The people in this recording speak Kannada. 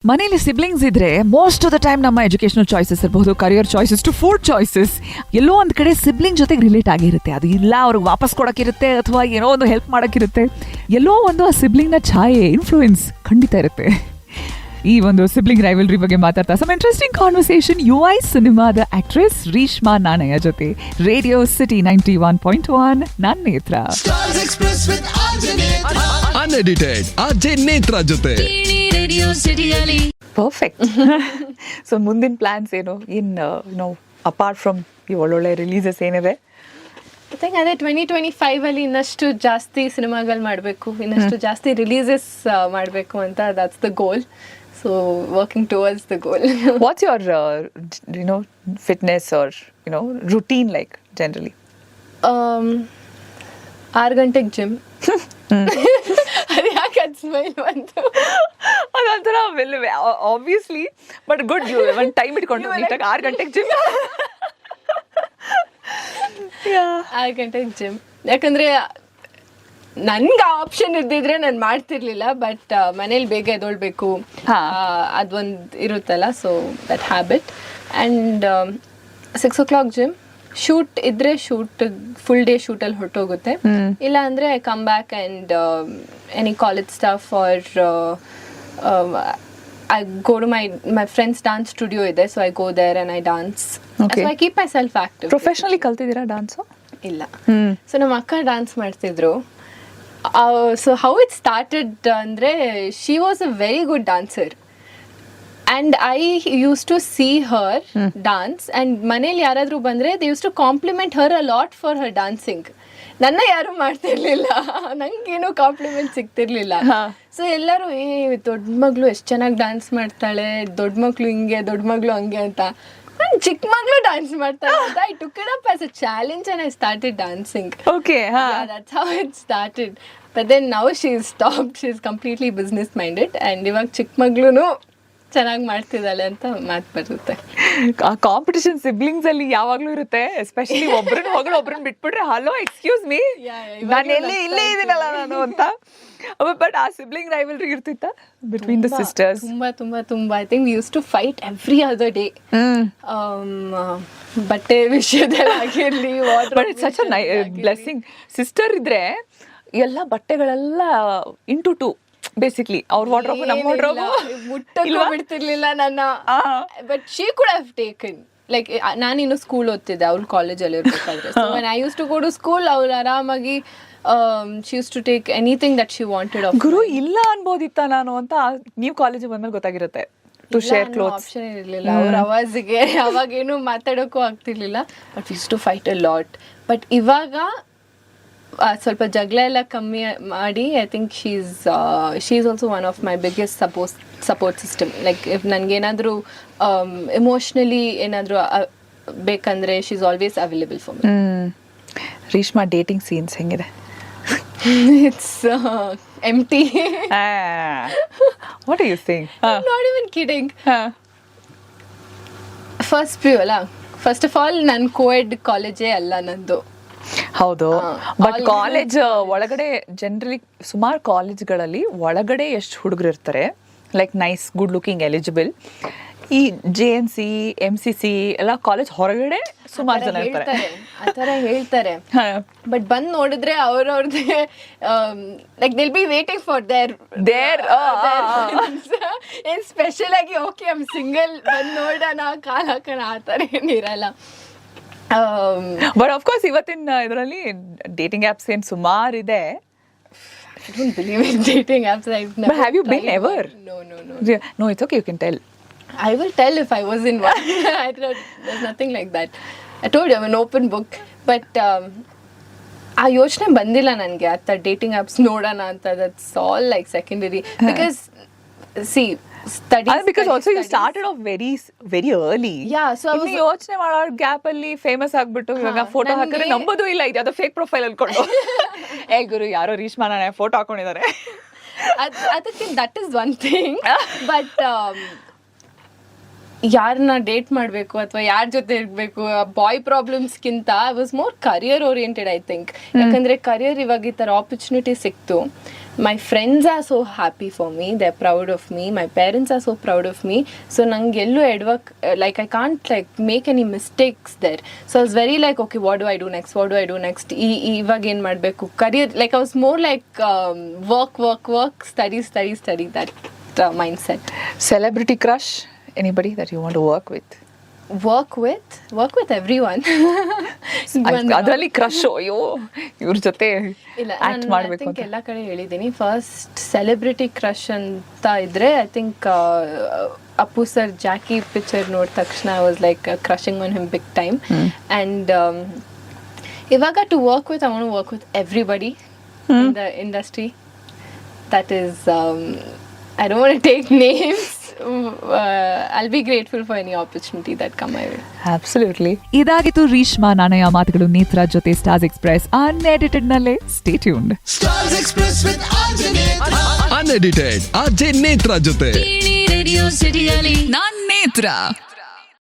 ಮನೇಲಿ ಸಿಬ್ಲಿಂಗ್ಸ್ ಇದ್ರೆ ಮೋಸ್ಟ್ ಆಫ್ ದ ಟೈಮ್ ನಮ್ಮ ಎಜುಕೇಶನಲ್ ಚಾಯ್ಸಸ್ ಇರಬಹುದು, career choices to food choices, ಎಲ್ಲೋ ಒಂದ್ ಕಡೆ ಸಿಬ್ಲಿಂಗ್ ಜೊತೆಗೆ ರಿಲೇಟ್ ಆಗಿರುತ್ತೆ. ಅದು ಇಲ್ಲ ಅವ್ರಿಗೆ ವಾಪಸ್ ಕೊಡೋಕ್ಕಿರುತ್ತೆ ಅಥವಾ ಏನೋ ಒಂದು ಹೆಲ್ಪ್ ಮಾಡೋಕ್ಕಿರುತ್ತೆ. ಎಲ್ಲೋ ಒಂದು ಆ ಸಿಬ್ಲಿಂಗ್ನ ಛಾಯೆ ಇನ್ಫ್ಲೂಯೆನ್ಸ್ ಖಂಡಿತ ಇರುತ್ತೆ. ಈ ಒಂದು ಸಿಬ್ಲಿಂಗ್ ರೈವಲ್ರಿ ಬಗ್ಗೆ ಮಾತಾಡ್ತಾ ಸಮ್ ಇಂಟ್ರೆಸ್ಟಿಂಗ್ ಕಾನ್ವರ್ಸೇಷನ್ UI ಸಿನಿಮಾದ ಆಕ್ಟ್ರೆಸ್ ರೇಷ್ಮಾ ನಾಣಯ್ಯ ಜೊತೆ ರೇಡಿಯೋ ಸಿಟಿ 91.1 ನಾನ್ ನೇತ್ರ. ಅನ್ಎಡಿಟೆಡ್ ಅಜಯ್ ನೇತ್ರ ಜೊತೆ ಪರ್ಫೆಕ್ಟ್. ಸೊ ಮುಂದಿನ ಪ್ಲಾನ್ಸ್ ಏನು? ನೋ ಅಪಾರ್ಟ್ ಫ್ರಮ್ ಈ ಒಳ್ಳೊಳ್ಳೆ ರಿಲೀಸಸ್ ಏನಿದೆ? ಐ ಥಿಂಕ್ ಅದೇ 2025 ಇನ್ನಷ್ಟು ಜಾಸ್ತಿ ಸಿನಿಮಾಗಳು ಮಾಡಬೇಕು, ಇನ್ನಷ್ಟು ಜಾಸ್ತಿ ರಿಲೀಸಸ್ ಮಾಡಬೇಕು ಅಂತ that's the goal. So working towards the goal. What's your fitness are routine like generally? 6 ಗಂಟೆಗೆ ಜಿಮ್. ಅದು ಯಾಕೆ ಅದು ಸ್ಮೈಲ್ ಬಂತು? ಅದೊಂಥರ ಆಬ್ವಿಯಸ್ಲಿ ಬಟ್ ಗುಡ್. ಯು ಒಂದು ಟೈಮ್ ಇಟ್ಕೊಂಡು ನೀಟಾಗಿ 6 ಗಂಟೆಗೆ ಜಿಮ್. 6 ಗಂಟೆಗೆ ಜಿಮ್. ಯಾಕಂದರೆ ನನ್ಗೆ ಆ ಆಪ್ಷನ್ ಇದ್ದಿದ್ರೆ ನಾನು ಮಾಡ್ತಿರ್ಲಿಲ್ಲ. ಬಟ್ ಮನೇಲಿ ಬೇಗ ಎದ್ದೊಳ್ಬೇಕು, ಅದೊಂದು ಇರುತ್ತಲ್ಲ. So that habit. And 6 o'clock gym. Shoot ಇದ್ರೆ ಶೂಟ್ ಫುಲ್ ಡೇ ಶೂಟಲ್ಲಿ ಹೊರಟೋಗುತ್ತೆ. ಇಲ್ಲ ಅಂದರೆ I come back and any college staff are I go to my friend's dance studio ಇದೆ. So I go there and I dance. Okay. So I keep myself active. Professionally ಕಲ್ತಿದ್ದೀರಾ ಡಾನ್ಸು? ಇಲ್ಲ. ಸೊ ನಮ್ಮ ಅಕ್ಕ ಡಾನ್ಸ್ ಮಾಡ್ತಿದ್ರು. ಸೊ ಹೌ ಇಟ್ ಸ್ಟಾರ್ಟೆಡ್ ಅಂದರೆ she was a very good dancer and I use to see her dance and ಮನೇಲಿ ಯಾರಾದರೂ ಬಂದರೆ they use to compliment her a lot for her dancing. ನನ್ನ ಯಾರು ಮಾಡ್ತಿರ್ಲಿಲ್ಲ, ನಂಗೇನೋ ಕಾಂಪ್ಲಿಮೆಂಟ್ ಸಿಗ್ತಿರ್ಲಿಲ್ಲ. ಸೊ ಎಲ್ಲರೂ ದೊಡ್ಡ ಮಗಳು ಎಷ್ಟು ಚೆನ್ನಾಗಿ ಡ್ಯಾನ್ಸ್ ಮಾಡ್ತಾಳೆ, ದೊಡ್ಡ ಮಗಳು ಹಿಂಗೆ, ದೊಡ್ಡ ಮಗಳು ಹಂಗೆ ಅಂತ. ನಾನು ಚಿಕ್ಕ ಮಗಳು ಡ್ಯಾನ್ಸ್ ಮಾಡ್ತಾಳೆ ಅಂತ I took it up as a challenge and I started dancing. Okay, Yeah, that's how it started. But then now she's stopped. She's completely business minded and ಇವಾಗ ಚಿಕ್ಕ ಮಗಳು ಚೆನ್ನಾಗಿ ಮಾಡ್ತಿದ್ದಾಳೆ ಅಂತ ಮಾತು ಬರುತ್ತೆ. ಆ ಕಾಂಪಿಟೇಷನ್ ಸಿಬ್ಲಿಂಗ್ಸ್ ಅಲ್ಲಿ ಯಾವಾಗ್ಲೂ ಇರುತ್ತೆ. ಎಸ್ಪೆಷಲಿ ಒಬ್ರನ್ನ ಮಗಳು ಒಬ್ರನ್ನ ಬಿಟ್ಬಿಟ್ರೆ ಹಲೋ ಎಕ್ಸ್ಕ್ಯೂಸ್ ಮೀ, ನಾನು ಇಲ್ಲೇ ಇದೀನಲ್ಲ ನಾನು ಅಂತ. ಬಟ್ ಆ ಸಿಬ್ಲಿಂಗ್ ರೈವಲ್ರಿ ಇರ್ತಿತ್ತ ಬಿಟ್ವೀನ್ ದ ಸಿಸ್ಟರ್ಸ್? ತುಂಬಾ ತುಂಬಾ ತುಂಬಾ. I think we use to fight every other day. ಬಟ್ಟೆ ವಿಷಯದಲ್ಲಾಗಿರ್ಲಿ, but it's such a blessing. Sister ಇದ್ರೆ ಎಲ್ಲ ಬಟ್ಟೆಗಳೆಲ್ಲ ಇಂಟು ಟು ಬೇಸಿಕ್ಲಿ. ಅವ್ರ ವಾರ್ಡ್ರೋಬ್ ನಮ್ಮ ವಾರ್ಡ್ರೋಬ್ ಮುಟ್ಟಕ್ಕೂ ಬಿಡ್ತಿರ್ಲಿಲ್ಲ ನನ್ನ. But she could have taken like, ನಾನಿನ್ನು ಸ್ಕೂಲ್ ಓದ್ತಿದ್ದೆ, ಅವ್ರು ಕಾಲೇಜಲ್ಲಿ ಇರ್ಬೇಕಾದ್ರೆ. So when I use to go to school, ಅವ್ರು ಆರಾಮಾಗಿ she use to take anything that she wanted. ಗುರು ಇಲ್ಲ ಅನ್ಬೋದಿತ್ತ ನಾನು ಅಂತ ನೀವು ಕಾಲೇಜಿಗೆ ಬಂದ್ಮೇಲೆ ಗೊತ್ತಾಗಿರುತ್ತೆ. ಟು ಶೇರ್ ಕ್ಲೋತ್ಸ್ ಆಪ್ಷನ್ ಇರಲಿಲ್ಲ ಅವ್ರ ಅವಾಜಿಗೆ. ಅವಾಗೇನು ಮಾತಾಡೋಕ್ಕೂ ಆಗ್ತಿರ್ಲಿಲ್ಲ. But use to fight a lot. But ಇವಾಗ ಸ್ವಲ್ಪ ಜಗಳ ಎಲ್ಲ ಕಮ್ಮಿ ಮಾಡಿ I think she is also one of my biggest support system. Like if ನನಗೇನಾದರೂ ಎಮೋಷ್ನಲಿ ಏನಾದರೂ ಬೇಕಂದರೆ she is always available for me. Reshma dating scenes ಹೆಂಗಿದೆ? It's empty. What do you think? I'm not even kidding. First PU ಅಲ್ಲ, ಫಸ್ಟ್ ಆಫ್ ಆಲ್ ನನ್ನ ಕೋಎಡ್ ಕಾಲೇಜೇ ಅಲ್ಲ ನಂದು. ಹೌದು, ಬಟ್ ಕಾಲೇಜ್ ಒಳಗಡೆ ಜನರಲಿ ಸುಮಾರು ಕಾಲೇಜ್ಗಳಲ್ಲಿ ಒಳಗಡೆ ಎಷ್ಟು ಹುಡುಗರು ಇರ್ತಾರೆ, like nice good looking eligible. ಈ JNC MCC ಎಲ್ಲ ಕಾಲೇಜ್ ಹೊರಗಡೆ ಸುಮಾರು ಜನ ಇರ್ತಾರೆ, ಆ ಥರ ಹೇಳ್ತಾರೆ. ಬಟ್ ಬಂದು ನೋಡಿದ್ರೆ ಅವ್ರವ್ರದ್ದೇ like they'll be waiting for their ಏನ್ ಸ್ಪೆಷಲ್ ಆಗಿ ಓಕೆ ಐ ಆಮ್ ಸಿಂಗಲ್ ಬಂದು ನೋಡೋಣ ಕಾಲ್ ಹಾಕೋಣ ಆ ಥರ ಏನಿರಲ್ಲ. ಬಟ್ ಆಫ್ ಕೋರ್ಸ್ ಇವತ್ತಿನ ಇದರಲ್ಲಿ ಡೇಟಿಂಗ್ ಆಪ್ಸ್ ಏನ್ ಸುಮಾರು ಇದೆ. I don't believe in dating apps. But have you been ever? No. No, it's okay, you can tell. I will tell if I was in one. There's nothing like that. I told you I'm an open book. But ಆ ಯೋಚನೆ ಬಂದಿಲ್ಲ ನನಗೆ ಆ ಥರ ಡೇಟಿಂಗ್ ಆ್ಯಪ್ಸ್ ನೋಡೋಣ ಅಂತ. That's all like secondary. Because C because also you started off very early. Yeah, so I was ಯೋಚನೆ ಮಾಡೋ ಗ್ಯಾಪ್ ಅಲ್ಲಿ ಫೇಮಸ್ ಆಗ್ಬಿಟ್ಟು ಇವಾಗ ಫೋಟೋ ಹಾಕಿದ್ರೆ ನಂಬೋದು ಇಲ್ಲ, ಇದು ಫೇಕ್ ಪ್ರೊಫೈಲ್ ಅನ್ಕೊಂಡು ಏ ಗುರು ಯಾರೋ ರೇಷ್ಮಾ ನಾಣಯ್ಯ ಫೋಟೋ ಹಾಕೊಂಡಿದ್ದಾರೆ. ಅದಕ್ಕೆ that is one thing. But ಯಾರನ್ನ ಡೇಟ್ ಮಾಡಬೇಕು ಅಥವಾ ಯಾರ ಜೊತೆ ಇರಬೇಕು ಬಾಯ್ ಪ್ರಾಬ್ಲಮ್ಸ್ಗಿಂತ I was more career oriented I think. ಯಾಕಂದರೆ ಕರಿಯರ್ ಇವಾಗ ಈ ಥರ ಆಪರ್ಚುನಿಟಿ ಸಿಕ್ತು. My friends are so happy for me. They're proud of me. My parents are so proud of me. So nangellu like I can't like make any mistakes there. So I was very like, okay, what do I do next? What do I do next? Iವಾಗ ಏನು ಮಾಡಬೇಕು career, like I was more like work, study that mindset. Celebrity crush? Anybody that you want to work with? Work with everyone. ಅದರಲ್ಲಿ ಕ್ರಶ್ ಅಯ್ಯೋ ಇವ್ರ ಜೊತೆ ಇಲ್ಲ, ಆಕ್ಟ್ ಮಾಡಬೇಕು ಥಿಂಕ್ ಎಲ್ಲ ಕಡೆ ಹೇಳಿದ್ದೀನಿ. ಫಸ್ಟ್ ಸೆಲೆಬ್ರಿಟಿ ಕ್ರಶ್ ಅಂತ ಇದ್ರೆ I think Appu sir Jackie picture ನೋಡಿದ ತಕ್ಷಣ I was like crushing on him big time. And ಇವಾಗ to work with I want to work with everybody in the industry. That is I don't want to take names. I'll be grateful for any opportunity that come my way. Absolutely. ಇದಾಗಿತ್ತು ರೀಶ್ಮಾ ನಾಣಯ್ಯ ಮಾತುಗಳು ನೇತ್ರ ಜೊತೆ ಸ್ಟಾರ್ಸ್ ಎಕ್ಸ್ಪ್ರೆಸ್ ಅನ್ಎಡಿಟೆಡ್ ನಲ್ಲೇ. Stay tuned. Stars Express with RJ Netra. Unedited RJ Netra ಜೊತೆ ರೇಡಿಯೋ ಸಿಟಿಯಲ್ಲಿ ನಾನ್ ನೇತ್ರ.